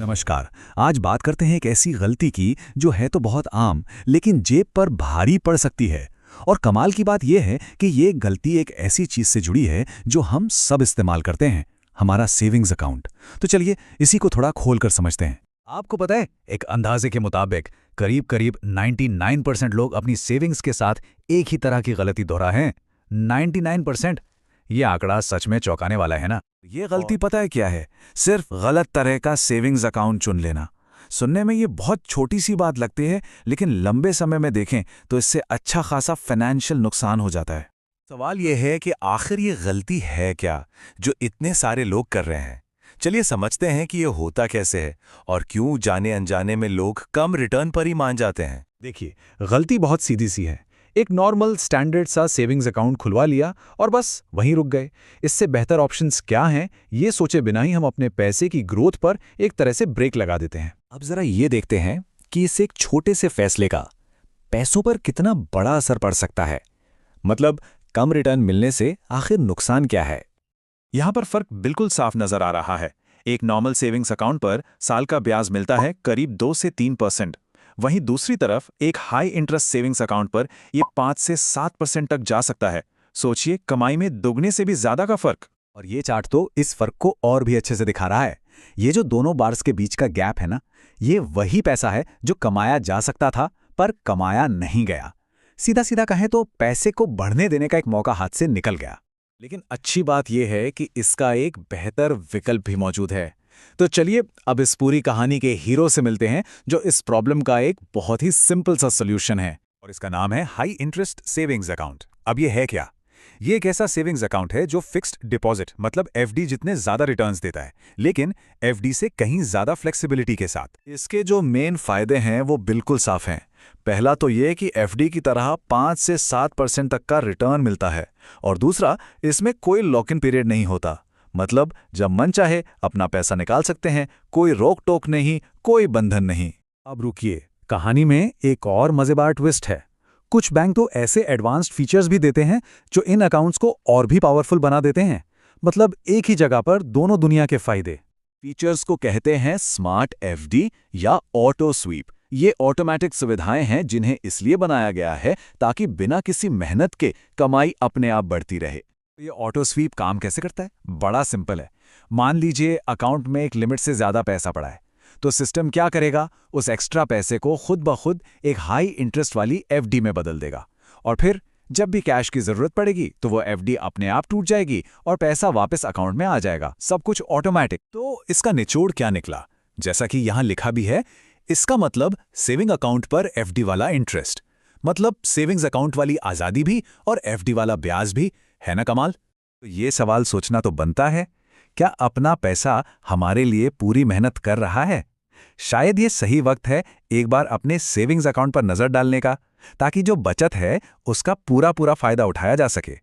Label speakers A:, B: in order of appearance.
A: नमस्कार। आज बात करते हैं एक ऐसी गलती की जो है तो बहुत आम लेकिन जेब पर भारी पड़ सकती है। और कमाल की बात यह है कि ये गलती एक ऐसी चीज से जुड़ी है जो हम सब इस्तेमाल करते हैं, हमारा सेविंग्स अकाउंट। तो चलिए इसी को थोड़ा खोल कर समझते हैं। आपको पता है, एक अंदाजे के मुताबिक करीब करीब 99% लोग अपनी सेविंग्स के साथ एक ही तरह की गलती दोहराते हैं। 99%। ये आंकड़ा सच में चौंकाने वाला है ना। ये गलती पता है क्या है? सिर्फ गलत तरह का सेविंग्स अकाउंट चुन लेना। सुनने में ये बहुत छोटी सी बात लगती है, लेकिन लंबे समय में देखें तो इससे अच्छा खासा फाइनेंशियल नुकसान हो जाता है। सवाल यह है कि आखिर ये गलती है क्या जो इतने सारे लोग कर रहे हैं। चलिए समझते हैं कि ये होता कैसे है और क्यों जाने अनजाने में लोग कम रिटर्न पर ही मान जाते हैं। देखिए, गलती बहुत सीधी सी है। एक नॉर्मल स्टैंडर्ड सा सेविंग्स अकाउंट खुलवा लिया और बस वहीं रुक गए। इससे बेहतर ऑप्शंस क्या हैं, ये सोचे बिना ही हम अपने पैसे की ग्रोथ पर एक तरह से ब्रेक लगा देते हैं।
B: अब जरा ये देखते हैं कि इस एक छोटे से फैसले का पैसों पर कितना बड़ा असर पड़ सकता है। मतलब कम रिटर्न मिलने से आखिर नुकसान क्या है।
C: यहाँ पर फर्क बिल्कुल साफ नजर आ रहा है। एक नॉर्मल सेविंग्स अकाउंट पर साल का ब्याज मिलता है करीब 2 से 3%। वहीं दूसरी तरफ एक हाई इंटरेस्ट सेविंग्स अकाउंट पर यह 5 से 7% तक जा सकता है। सोचिए, कमाई में दुगने से भी ज्यादा का फर्क।
B: और ये चार्ट तो इस फर्क को और भी अच्छे से दिखा रहा है। ये जो दोनों बार्स के बीच का गैप है ना, ये वही पैसा है जो कमाया जा सकता था पर कमाया नहीं गया। सीधा सीधा कहें तो पैसे को बढ़ने देने का एक मौका हाथ से निकल गया।
C: लेकिन अच्छी बात यह है कि इसका एक बेहतर विकल्प भी मौजूद है। तो चलिए अब इस पूरी कहानी के हीरो से मिलते हैं जो इस प्रॉब्लम का एक बहुत ही सिंपल सा सॉल्यूशन है, और इसका नाम है हाई इंटरेस्ट सेविंग्स अकाउंट। अब ये है क्या? ये एक ऐसा सेविंग्स अकाउंट है जो फिक्स्ड डिपॉजिट मतलब एफडी जितने ज्यादा रिटर्न्स देता है, लेकिन एफडी से कहीं ज्यादा फ्लेक्सिबिलिटी के साथ। इसके जो मेन फायदे हैं वो बिल्कुल साफ हैं। पहला तो ये कि एफडी की तरह 5 से 7% तक का रिटर्न मिलता है, और दूसरा, इसमें कोई लॉक इन पीरियड नहीं होता। मतलब जब मन चाहे अपना पैसा निकाल सकते हैं, कोई रोक टोक नहीं, कोई बंधन नहीं।
B: अब रुकिए, कहानी में एक और मजेदार ट्विस्ट है। कुछ बैंक तो ऐसे एडवांस्ड फीचर्स भी देते हैं जो इन अकाउंट्स को और भी पावरफुल बना देते हैं। मतलब एक ही जगह पर दोनों दुनिया के फायदे।
C: फीचर्स को कहते हैं स्मार्ट एफडी या ऑटो स्वीप। ये ऑटोमेटिक सुविधाएं हैं जिन्हें इसलिए बनाया गया है ताकि बिना किसी मेहनत के कमाई अपने आप बढ़ती रहे।
B: ये ऑटो स्वीप काम कैसे करता है? बड़ा सिंपल है। मान लीजिए अकाउंट में एक लिमिट से ज्यादा पैसा पड़ा है, तो सिस्टम क्या करेगा, उस एक्स्ट्रा पैसे को खुद ब खुद एक हाई इंटरेस्ट वाली एफडी में बदल देगा। और फिर जब भी कैश की जरूरत पड़ेगी तो वो एफडी अपने आप टूट जाएगी और पैसा वापस अकाउंट में आ जाएगा। सब कुछ ऑटोमेटिक।
C: तो इसका निचोड़ क्या निकला? जैसा कि यहां लिखा भी है, इसका मतलब सेविंग अकाउंट पर एफडी वाला इंटरेस्ट, मतलब सेविंग्स अकाउंट वाली आजादी भी और एफडी वाला ब्याज भी। है ना कमाल?
B: तो ये सवाल सोचना तो बनता है, क्या अपना पैसा हमारे लिए पूरी मेहनत कर रहा है? शायद ये सही वक्त है एक बार अपने सेविंग्स अकाउंट पर नजर डालने का, ताकि जो बचत है उसका पूरा पूरा फायदा उठाया जा सके।